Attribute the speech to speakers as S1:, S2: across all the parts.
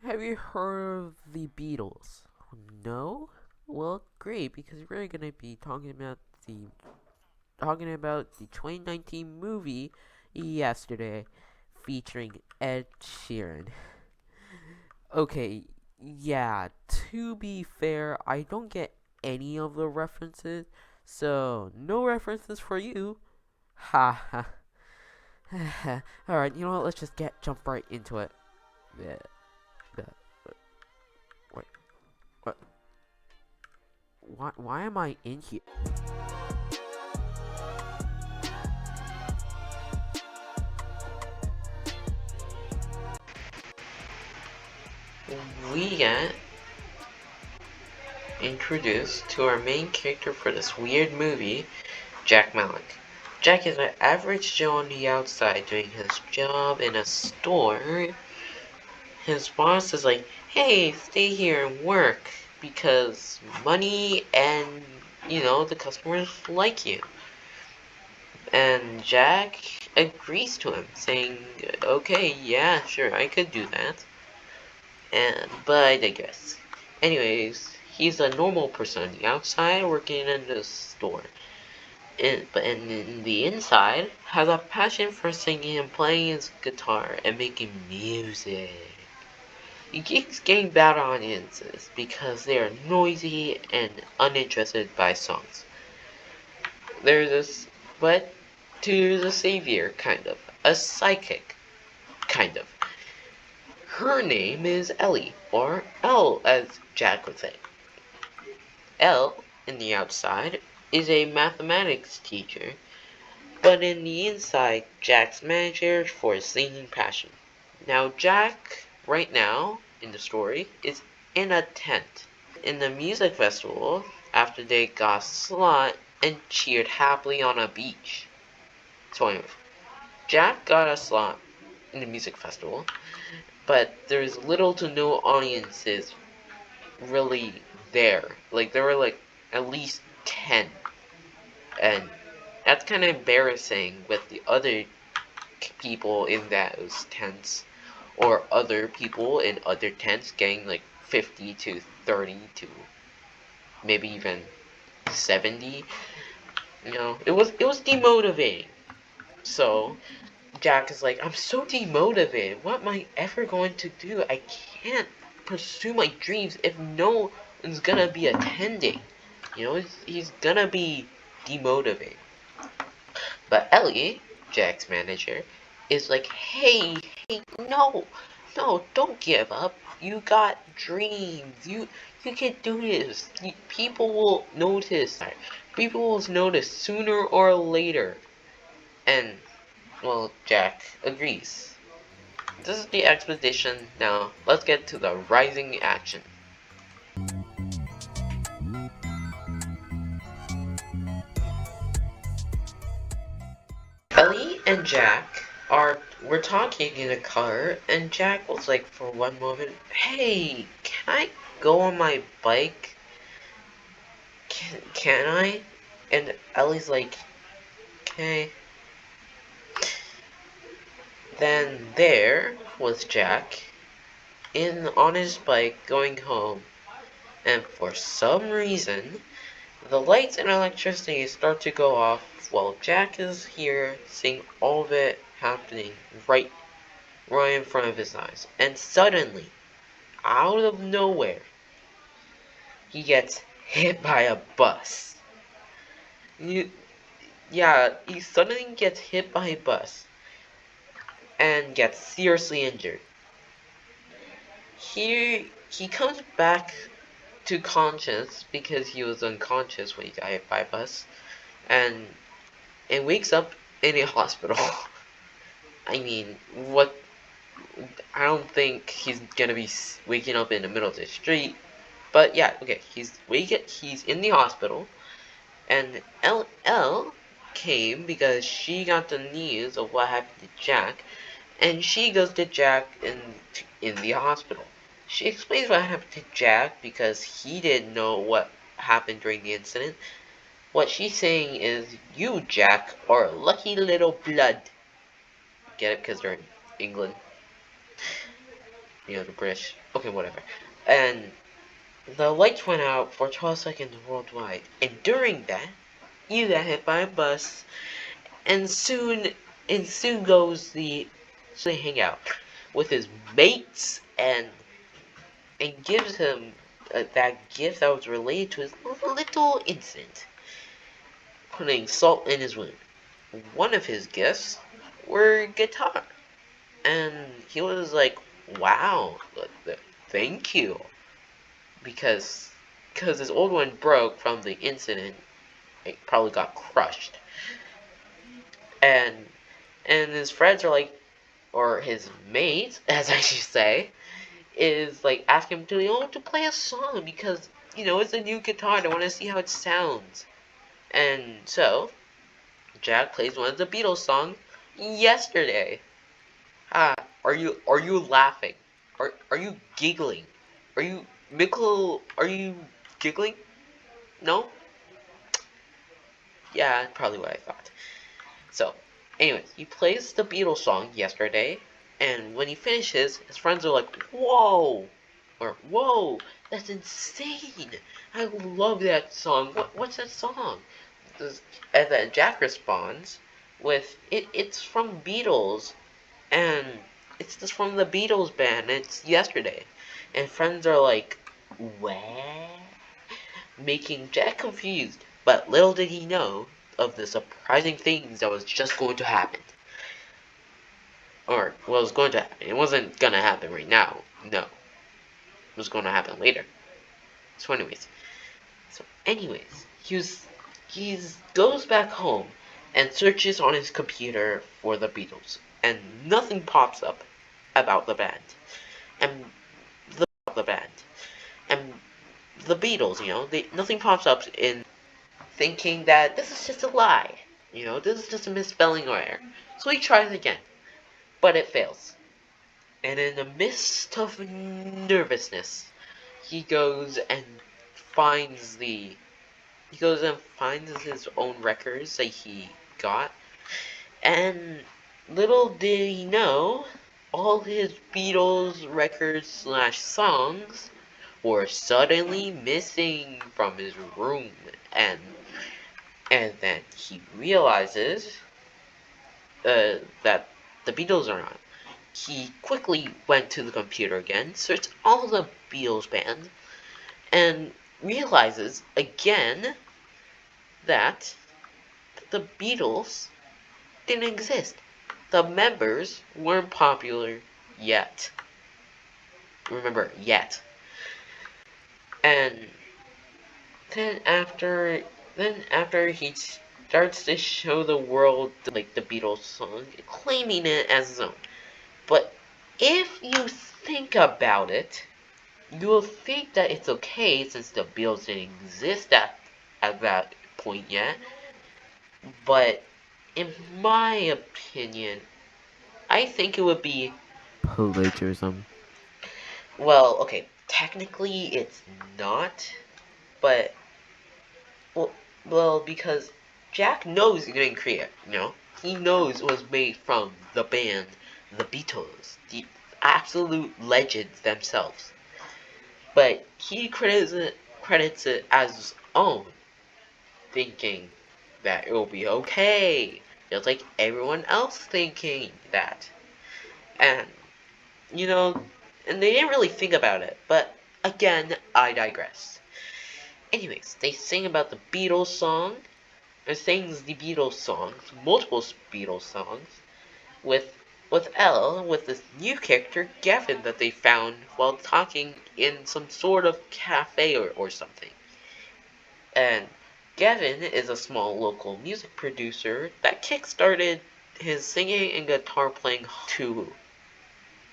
S1: Have you heard of the Beatles? No? Well, great, because we're gonna be talking about the 2019 movie yesterday, featuring Ed Sheeran. Okay, yeah. To be fair, I don't get any of the references, so no references for you. Ha ha. All right, you know what? Let's just jump right into it. Yeah, yeah. Wait, what? Why am I in here? We get introduced to our main character for this weird movie, Jack Malik. Jack is an average Joe on the outside doing his job in a store. His boss is like, hey, stay here and work because money and, the customers like you. And Jack agrees to him, saying, okay, yeah, sure, I could do that. But I digress. Anyways, he's a normal person on the outside working in the store. But in the inside, has a passion for singing and playing his guitar and making music. He keeps getting bad audiences because they are noisy and uninterested by songs. There's this, but to the savior, kind of. A psychic, kind of. Her name is Ellie, or Elle, as Jack would say. Elle, in the outside, is a mathematics teacher, but in the inside, Jack's manager for his singing passion. Now, Jack, right now, in the story, is in a tent. In the music festival, after they got a slot and cheered happily on a beach. So anyway, Jack got a slot in the music festival, but there's little to no audiences really there. Like, there were like at least 10. And that's kind of embarrassing with the other people in those tents, or other people in other tents getting like 50 to 30 to maybe even 70. It was demotivating. So Jack is like, I'm so demotivated. What am I ever going to do? I can't pursue my dreams if no one's gonna be attending. He's gonna be demotivated. But Ellie, Jack's manager, is like, hey, no, no, don't give up. You got dreams. You can do this. People will notice. People will notice sooner or later. And, well, Jack agrees. This is the exposition. Now, let's get to the rising action. Ellie and Jack were talking in a car, and Jack was like, for one moment, hey, can I go on my bike? Can I? And Ellie's like, okay. Then there was Jack on his bike going home, and for some reason, the lights and electricity start to go off while Jack is here seeing all of it happening right in front of his eyes. And suddenly, out of nowhere, he gets hit by a bus. Yeah, he suddenly gets hit by a bus and gets seriously injured. He comes back to conscious because he was unconscious when he got hit by a bus, and wakes up in a hospital. I mean, what? I don't think he's gonna be waking up in the middle of the street. But yeah, okay, he's in the hospital, and LL came because she got the news of what happened to Jack, and she goes to Jack in the hospital. She explains what happened to Jack because he didn't know what happened during the incident. What she's saying is, you, Jack, are a lucky little blood. Get it? Because they're in England. You know, the British. Okay, whatever. And the lights went out for 12 seconds worldwide. And during that, you got hit by a bus. And soon goes the so they hang out with his mates and gives him that gift that was related to his little incident, putting salt in his wound. One of his gifts were guitar, and he was like, "Wow, thank you," because his old one broke from the incident. It probably got crushed, and his friends are like, or his mates, as I should say, is like asking him to to play a song because it's a new guitar. They want to see how it sounds, and so Jack plays one of the Beatles songs yesterday. Ah, are you laughing? Are you giggling? Are you Mickle? Are you giggling? No? Yeah, probably what I thought. So, anyways, he plays the Beatles song yesterday, and when he finishes, his friends are like, "Whoa!" or "Whoa, that's insane! I love that song. What's that song?" And then Jack responds with, "It's from Beatles, and it's just from the Beatles band. It's yesterday." And friends are like, "What?" Making Jack confused. But little did he know of the surprising things that was just going to happen. Or, well, it was going to happen. It wasn't going to happen right now. No. It was going to happen later. So anyways, he goes back home and searches on his computer for the Beatles. And nothing pops up about the band. And the band. And the Beatles, nothing pops up in thinking that this is just a lie. This is just a misspelling error. So he tries again, but it fails. And in the midst of nervousness, he goes and finds his own records that he got, and little did he know, all his Beatles records slash songs were suddenly missing from his room, and then he realizes that the Beatles are on. He quickly went to the computer again, searched all the Beatles band, and realizes again that the Beatles didn't exist. The members weren't popular yet. Remember, yet. And then after he starts to show the world like the Beatles song, claiming it as his own. But if you think about it, you'll think that it's okay since the Beatles didn't exist at that point yet. But in my opinion, I think it would be plagiarism. Well, okay, technically it's not, but well, because Jack knows he didn't create it. He knows it was made from the band, the Beatles, the absolute legends themselves. But he credits it as his own, thinking that it will be okay, just like everyone else thinking that. And you know, and they didn't really think about it. But again, I digress. Anyways, they sing about the Beatles song. It sings the Beatles songs, multiple Beatles songs, with with this new character, Gavin, that they found while talking in some sort of cafe or something. And Gavin is a small local music producer that kickstarted his singing and guitar playing to,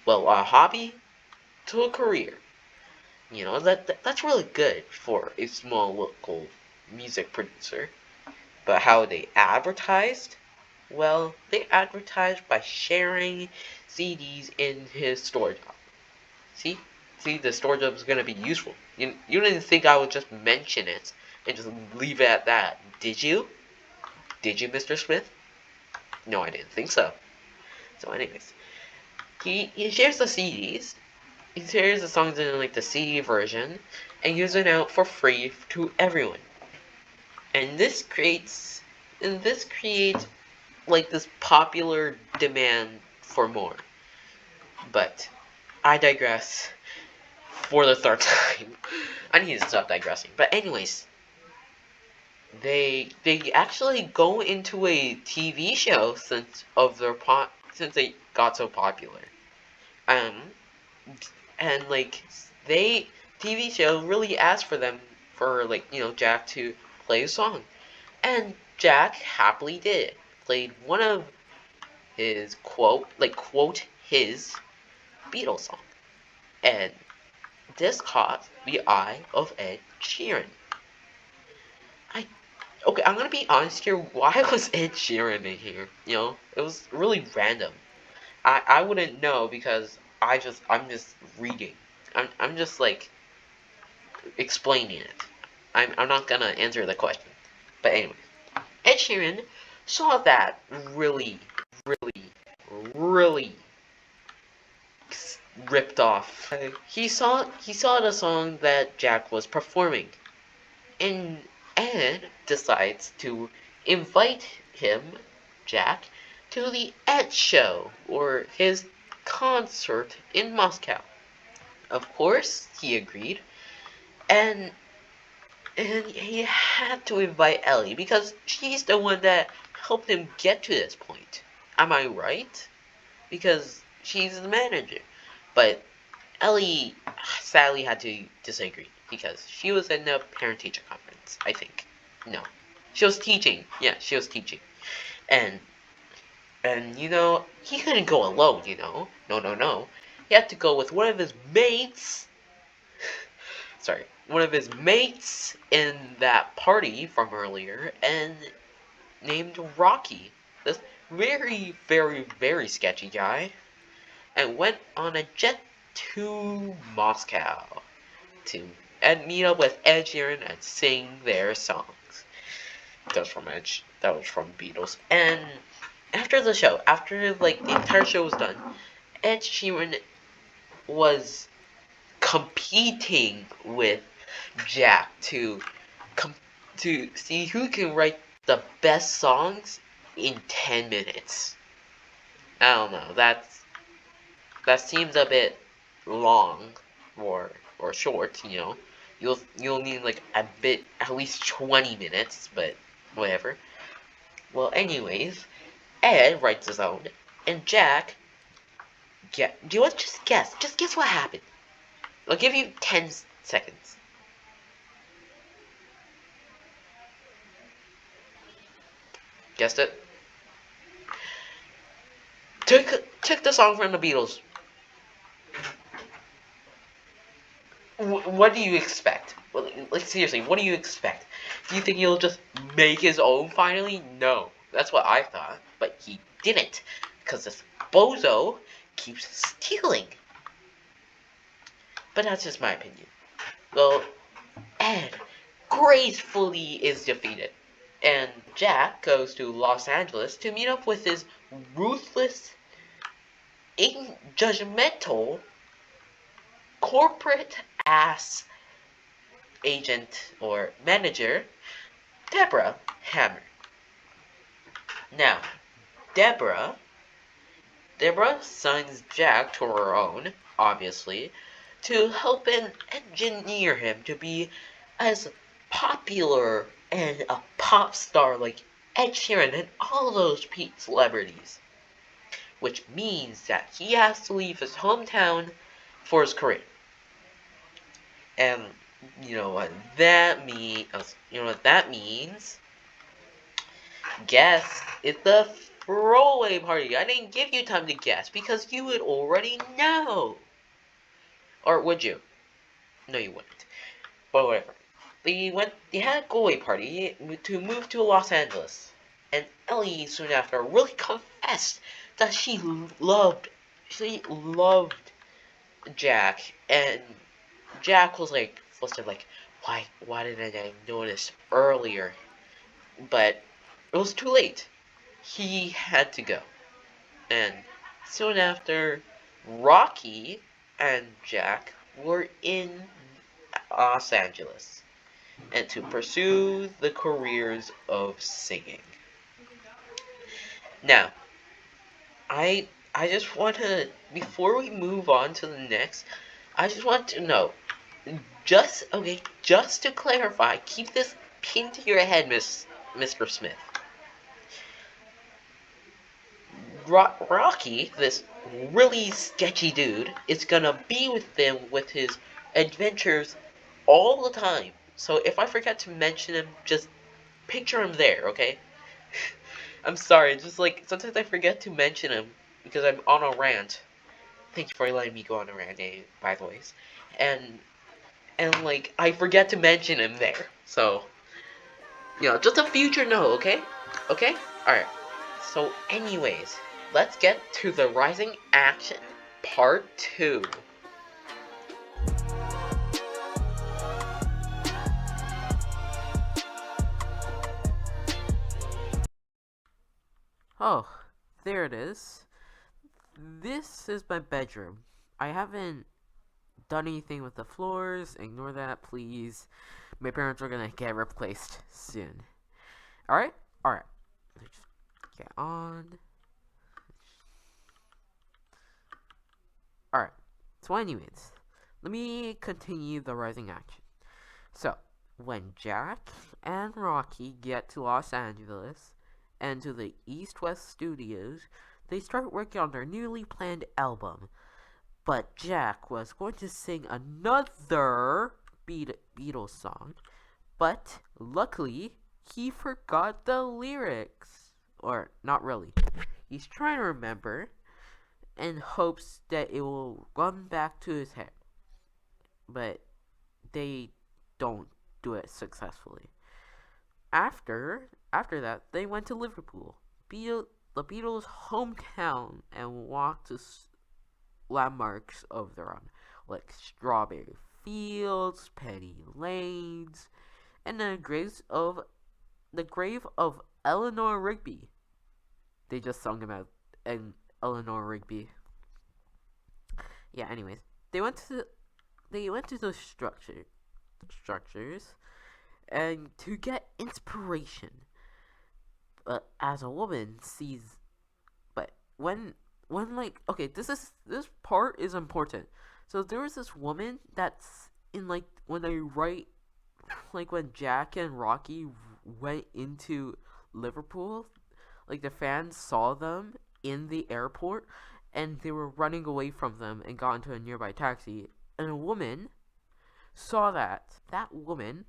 S1: well, a hobby to a career. That's really good for a small local music producer. But how they advertised? Well, they advertised by sharing CDs in his store job. See? See, the store job is going to be useful. You didn't think I would just mention it and just leave it at that, did you? Did you, Mr. Smith? No, I didn't think so. So anyways, he shares the CDs, he tears the songs in like the CD version and gives it out for free to everyone. And this creates like this popular demand for more. But I digress for the third time. I need to stop digressing. But anyways, they actually go into a TV show since they got so popular. Um, and like they TV show really asked for them for like Jack to play a song, and Jack happily did it. Played one of his quote his Beatles song, and this caught the eye of Ed Sheeran. I Okay, I'm gonna be honest here. Why was Ed Sheeran in here? It was really random. I wouldn't know because I'm just reading. I'm just like explaining it. I'm not gonna answer the question. But anyway, Ed Sheeran saw that really, really ripped off. He saw the song that Jack was performing, and Ed decides to invite him, Jack, to the Ed show or his concert in Moscow. Of course, he agreed, and he had to invite Ellie because she's the one that helped him get to this point. Am I right? Because she's the manager. But Ellie sadly had to disagree because she was in a parent-teacher conference, I think. No. She was teaching. Yeah, she was teaching. And he couldn't go alone. No. He had to go with one of his mates. Sorry, one of his mates in that party from earlier, and named Rocky. This very, very, very sketchy guy, and went on a jet to Moscow to meet up with Ed Sheeran and sing their songs. That was from Beatles. And after the show, after like the entire show was done, Ed Sheeran was competing with Jack to see who can write the best songs in 10 minutes. I don't know. That seems a bit long or short. You'll need like at least 20 minutes, but whatever. Well, anyways, Ed writes his own, and Jack. Do you want to just guess? Just guess what happened. I'll give you 10 seconds. Guessed it? Took the song from the Beatles. What do you expect? Like seriously, what do you expect? Do you think he'll just make his own finally? No, that's what I thought, but he didn't, because this bozo keeps stealing. But that's just my opinion. Well, Ed gracefully is defeated, and Jack goes to Los Angeles to meet up with his ruthless, judgmental, corporate ass agent or manager, Deborah Hammer. Now, Deborah signs Jack to her own, obviously, to help and engineer him to be as popular and a pop star like Ed Sheeran and all those celebrities. Which means that he has to leave his hometown for his career. And you know what that means? Guess it's the throwaway party. I didn't give you time to guess because you would already know. Or would you? No, you wouldn't. But whatever. They had a go-away party to move to Los Angeles. And Ellie soon after really confessed that she loved Jack, and Jack was like why didn't I notice earlier? But it was too late. He had to go. And soon after, Rocky and Jack were in Los Angeles and to pursue the careers of singing. Now, I just want to, before we move on to the next, I just want to know, just to clarify, keep this pinned to your head, Mr. Smith. Rocky, this really sketchy dude, is gonna be with them with his adventures all the time. So if I forget to mention him, just picture him there, okay? I'm sorry, just like sometimes I forget to mention him because I'm on a rant. Thank you for letting me go on a rant, by the ways. And like I forget to mention him there. So just a future note, okay? Okay? Alright. So anyways, let's get to the rising action part 2. Oh, there it is. This is my bedroom. I haven't done anything with the floors. Ignore that, please. My parents are gonna get replaced soon. Alright? Alright. Get on. Alright. So anyways, let me continue the rising action. So, when Jack and Rocky get to Los Angeles and to the East West Studios, they start working on their newly planned album. But Jack was going to sing another Beatles song, but luckily he forgot the lyrics. Or, not really. He's trying to remember and hopes that it will run back to his head. But they don't do it successfully. After that, they went to Liverpool, the Beatles' hometown, and walked to landmarks of their own, like Strawberry Fields, Penny Lanes, and the grave of Eleanor Rigby. They just sung about Eleanor Rigby. Yeah. Anyways, they went to those structures, and to get inspiration. But as a woman sees, but when okay, this part is important. So there was this woman that's in when they write, when Jack and Rocky went into Liverpool, the fans saw them in the airport and they were running away from them and got into a nearby taxi, and a woman saw that woman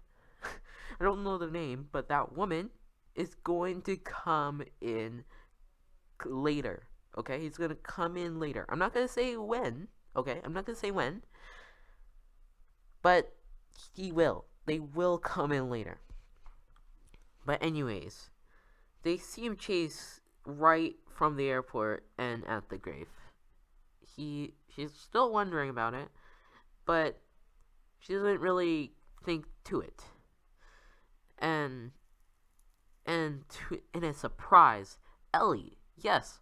S1: I don't know the name, but that woman is going to come in later. Okay, he's gonna come in later. I'm not gonna say when. Okay, I'm not gonna say when, but he will. They will come in later. But anyways, they see him chase right from the airport and at the grave. She's still wondering about it, but she doesn't really think to it. And in a surprise, Ellie, yes,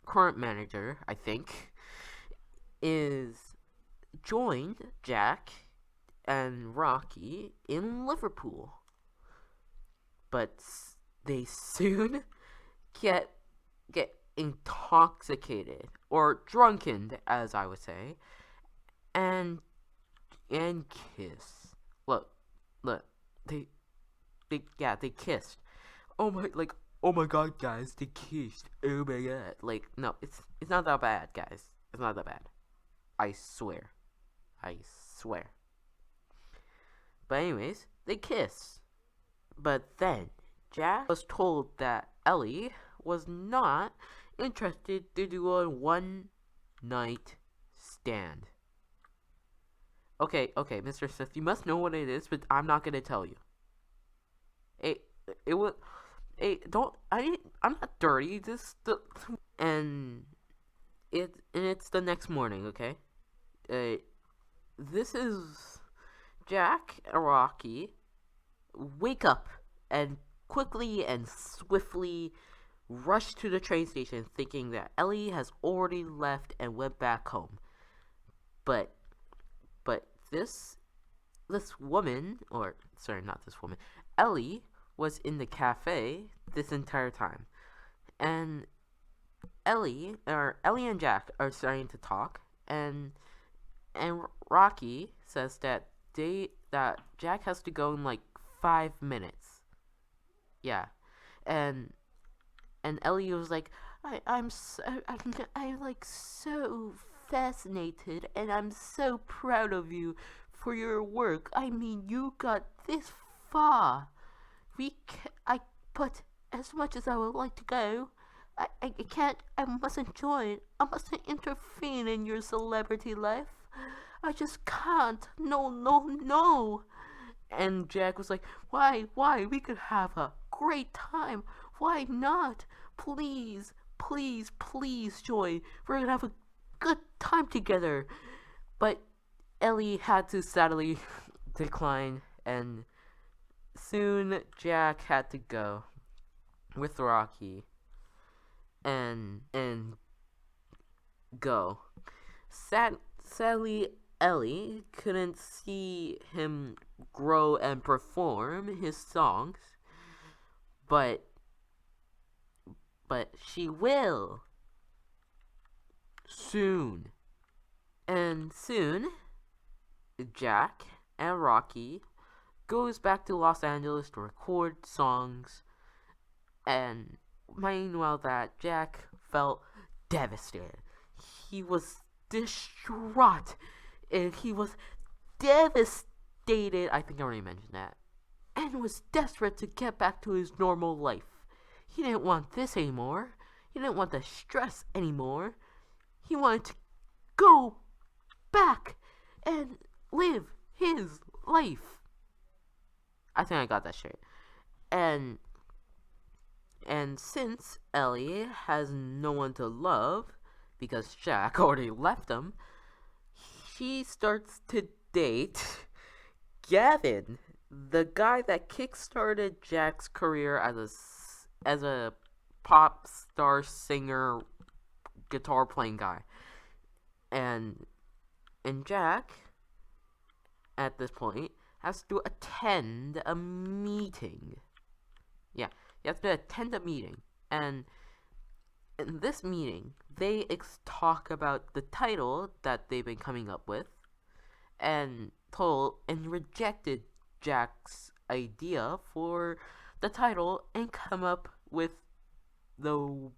S1: current manager, I think, is joined Jack and Rocky in Liverpool. But they soon get intoxicated, or drunken, as I would say, and kiss. Look, they kissed. Oh my god, guys, they kissed. Oh my god. No, it's not that bad, guys. It's not that bad. I swear. But anyways, they kiss. But then Jack was told that Ellie was not interested to do a one-night stand. Okay, Mr. Smith, you must know what it is, but I'm not gonna tell you. I'm not dirty. It's the next morning. Okay, this is Jack and Rocky wake up and quickly and swiftly rush to the train station, thinking that Ellie has already left and went back home. But but this woman, or sorry, not this woman, Ellie was in the cafe this entire time, and Ellie and Jack are starting to talk, and Rocky says that Jack has to go in like 5 minutes. Yeah, and Ellie was like, I'm like so fascinated, and I'm so proud of you for your work. I mean, you got this far. I put as much as I would like to go. I can't. I mustn't join. I mustn't intervene in your celebrity life. I just can't. No, no, no. And Jack was like, why? We could have a great time. Why not? Please, please, please, Joy. We're gonna have a good time together. But Ellie had to sadly decline, and soon Jack had to go with Rocky and go. Sadly, Ellie couldn't see him grow and perform his songs, but she will soon. And soon, Jack and Rocky goes back to Los Angeles to record songs, and meanwhile that Jack felt devastated. He was distraught, and he was devastated, I think I already mentioned that, and was desperate to get back to his normal life. He didn't want this anymore. He didn't want the stress anymore. He wanted to go back and live his life. I think I got that straight. And since Ellie has no one to love, because Jack already left him, she starts to date Gavin, the guy that kickstarted Jack's career as a pop star singer, guitar playing guy. And Jack, at this point, has to attend a meeting. Yeah, you have to attend a meeting, and in this meeting, they talk about the title that they've been coming up with, and rejected Jack's idea for the title, and come up with the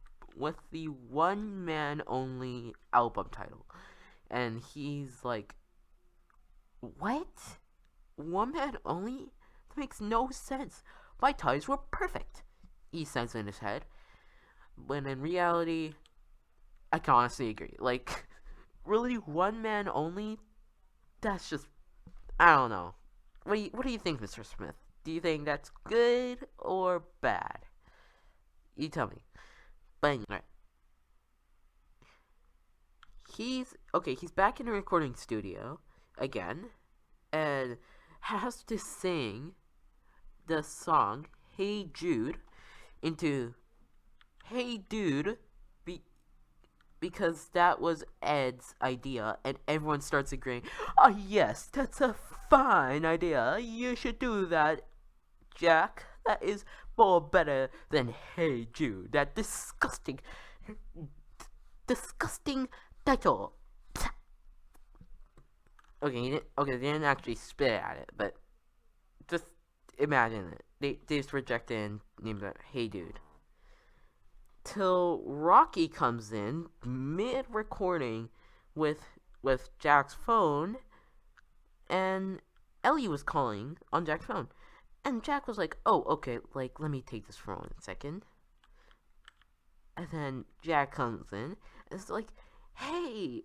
S1: One Man Only album title. And he's like, what? One Man Only? That makes no sense. My ties were perfect, he says in his head. When in reality, I can honestly agree. Like, really, One Man Only? That's just, I don't know. What do you think, Mr. Smith? Do you think that's good or bad? You tell me. But anyway, he's back in the recording studio again, and has to sing the song Hey Jude into Hey Dude, because that was Ed's idea, and everyone starts agreeing. Oh yes, that's a fine idea. You should do that, Jack. That is more better than Hey Jude. That disgusting title. Okay, they didn't actually spit at it, but just imagine it. They just rejected and named it Hey Dude. Till Rocky comes in mid-recording with Jack's phone, and Ellie was calling on Jack's phone. And Jack was like, oh, okay, like, let me take this for 1 second. And then Jack comes in, and it's like, hey,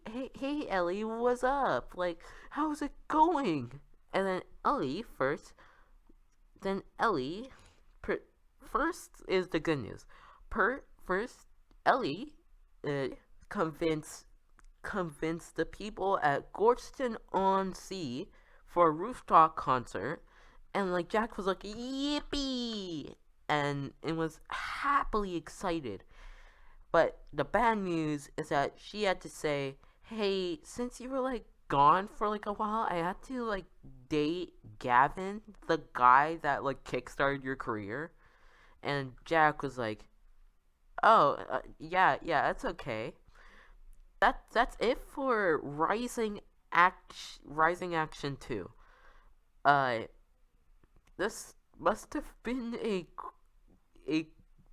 S1: Ellie, what's up? Like, how's it going? And then Ellie first is the good news. First, Ellie convinced the people at Gorgeston-on-Sea for a rooftop concert, and like Jack was like, yippee, and was happily excited. But the bad news is that she had to say, hey, since you were like
S2: gone for like a while, I had to like date Gavin, the guy that like kickstarted your career. And Jack was like, "Oh, yeah, yeah, that's okay." That's it for Rising Action 2. Uh, this must have been a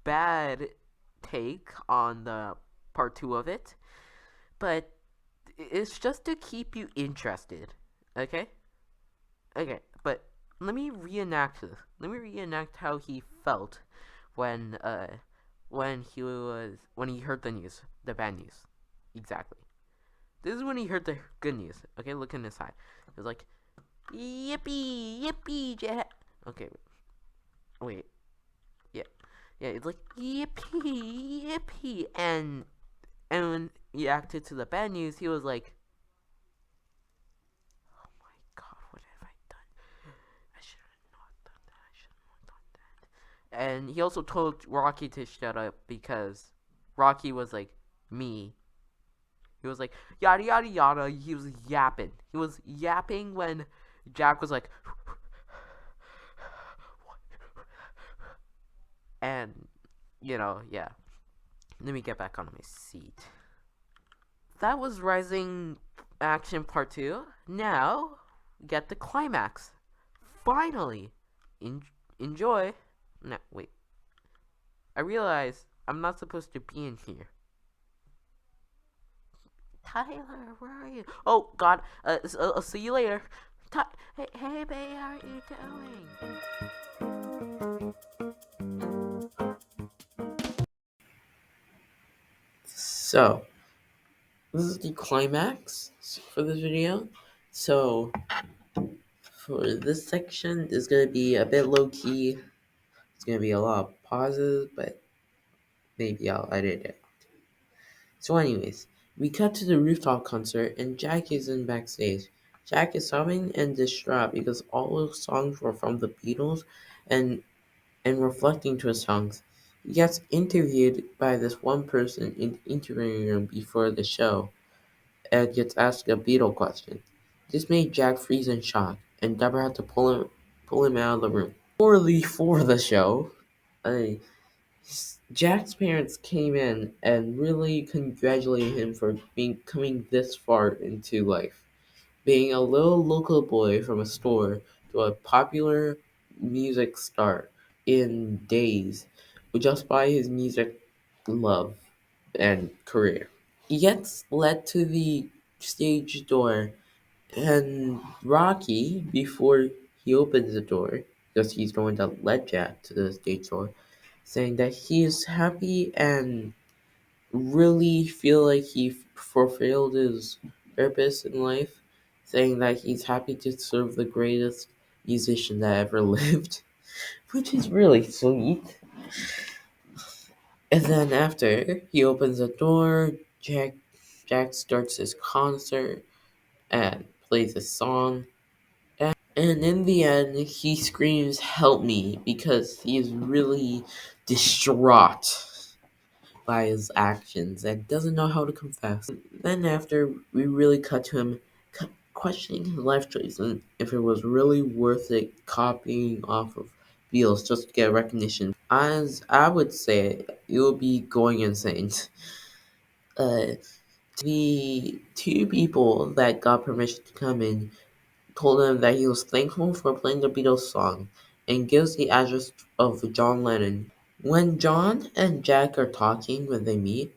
S2: bad take on the part 2 of it, but it's just to keep you interested. Okay? Okay, but let me reenact this. Let me reenact how he felt when when he heard the news, the bad news. Exactly. This is when he heard the good news. Okay, look in his eye. He was like, "Yippee, yippee, Jack." Okay, wait, yeah, yeah. It's like yippee, yippee, and when he acted to the bad news, he was like, "Oh my God, what have I done? I should have not done that. I should have not done that." And he also told Rocky to shut up because Rocky was like, "Me." He was like, yada yada yada. He was yapping. He was yapping when Jack was like, and yeah. Let me get back on my seat. That was Rising Action Part 2. Now, get the climax. Finally. Enjoy. No, wait. I realize I'm not supposed to be in here. Tyler, where are you? Oh, God. I'll see you later. Hey, babe, how are you
S1: So, this is the climax for this video. So, for this section, it's gonna be a bit low key. It's gonna be a lot of pauses, but maybe I'll edit it. So, anyways, we cut to the rooftop concert, and Jack is in backstage. Jack is sobbing and distraught because all those songs were from the Beatles, and reflecting to his songs. He gets interviewed by this one person in the interviewing room before the show and gets asked a Beatle question. This made Jack freeze in shock, and Deborah had to pull him out of the room. Poorly for the show, uh, Jack's parents came in and really congratulated him for being coming this far into life. Being a little local boy from a store to a popular music star in days just by his music love and career. He gets led to the stage door, and Rocky, before he opens the door, because he's going to let Jack to the stage door, saying that he is happy and really feel like he fulfilled his purpose in life, saying that he's happy to serve the greatest musician that ever lived, which is really sweet. And then after he opens the door, Jack starts his concert and plays a song. And in the end, he screams, "Help me," because he is really distraught by his actions and doesn't know how to confess. Then after, we really cut to him questioning his life choice and if it was really worth it copying off of Beatles just to get recognition. As I would say, you will be going insane. The two people that got permission to come in told him that he was thankful for playing the Beatles song and gives the address of John Lennon. When John and Jack are talking when they meet,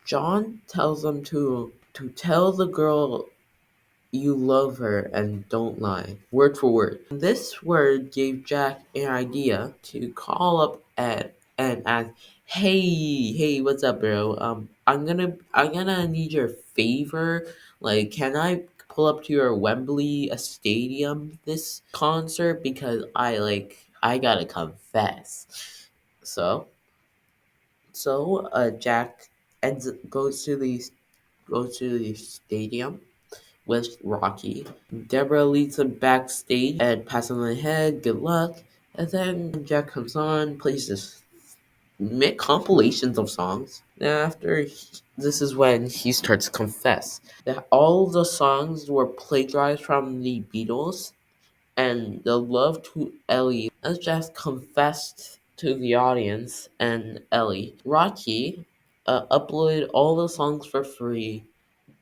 S1: John tells them to tell the girl you love her and don't lie, word for word. This word gave Jack an idea to call up Ed and ask, "Hey, what's up, bro? I'm gonna need your favor. Like, can I pull up to your Wembley stadium this concert because I gotta confess." So, Jack ends goes to the stadium with Rocky. Deborah leads him backstage and pats him on the head, good luck. And then Jack comes on, plays this compilations of songs. This is when he starts to confess that all the songs were plagiarized from the Beatles, and the love to Ellie as Jack confessed to the audience and Ellie. Rocky uploaded all the songs for free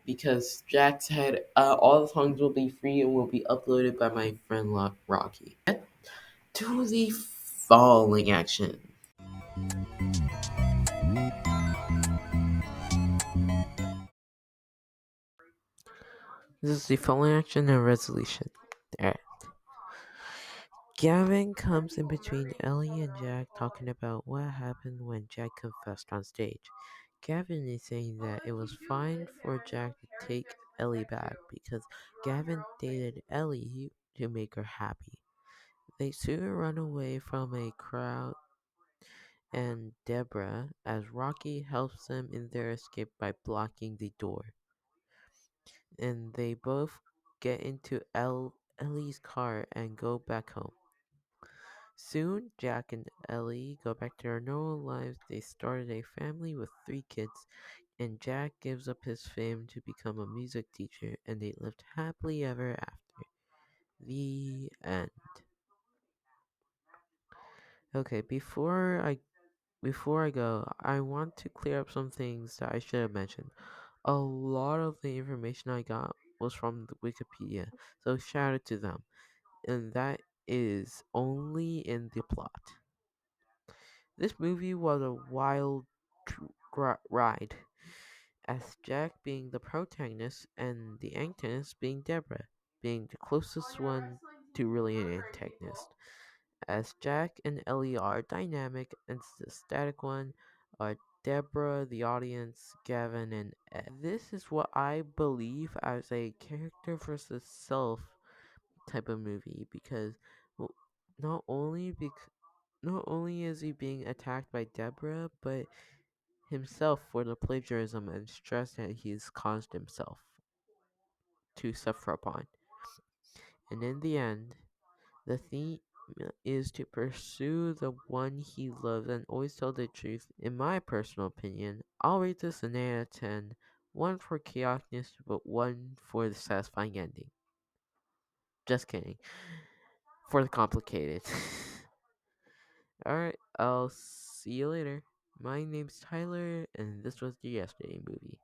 S1: because Jack said all the songs will be free and will be uploaded by my friend Rocky. To the falling action. This is the falling action and resolution. Alright. Gavin comes in between Ellie and Jack talking about what happened when Jack confessed on stage. Gavin is saying that it was fine for Jack to take Ellie back because Gavin dated Ellie to make her happy. They soon run away from a crowd and Deborah as Rocky helps them in their escape by blocking the door. And they both get into Ellie's car and go back home. Soon, Jack and Ellie go back to their normal lives. They started a family with 3 kids, and Jack gives up his fame to become a music teacher, and they lived happily ever after. The end. Okay, before I go, I want to clear up some things that I should have mentioned. A lot of the information I got was from the Wikipedia, so shout out to them. And that is only in the plot. This movie was a wild ride, as Jack being the protagonist and the antagonist being Deborah, being the closest one to really an antagonist. As Jack and Ellie are dynamic and the static one are Deborah, the audience, Gavin, and Ed. This is what I believe as a character versus self type of movie because well, not only bec- not only is he being attacked by Deborah, but himself for the plagiarism and stress that he's caused himself to suffer upon. And in the end, the theme is to pursue the one he loves and always tell the truth. In my personal opinion, I'll rate this an 8 out of 10. 1 for chaoticness, but 1 for the satisfying ending. Just kidding. For the complicated. Alright, I'll see you later. My name's Tyler, and this was the Yesterday movie.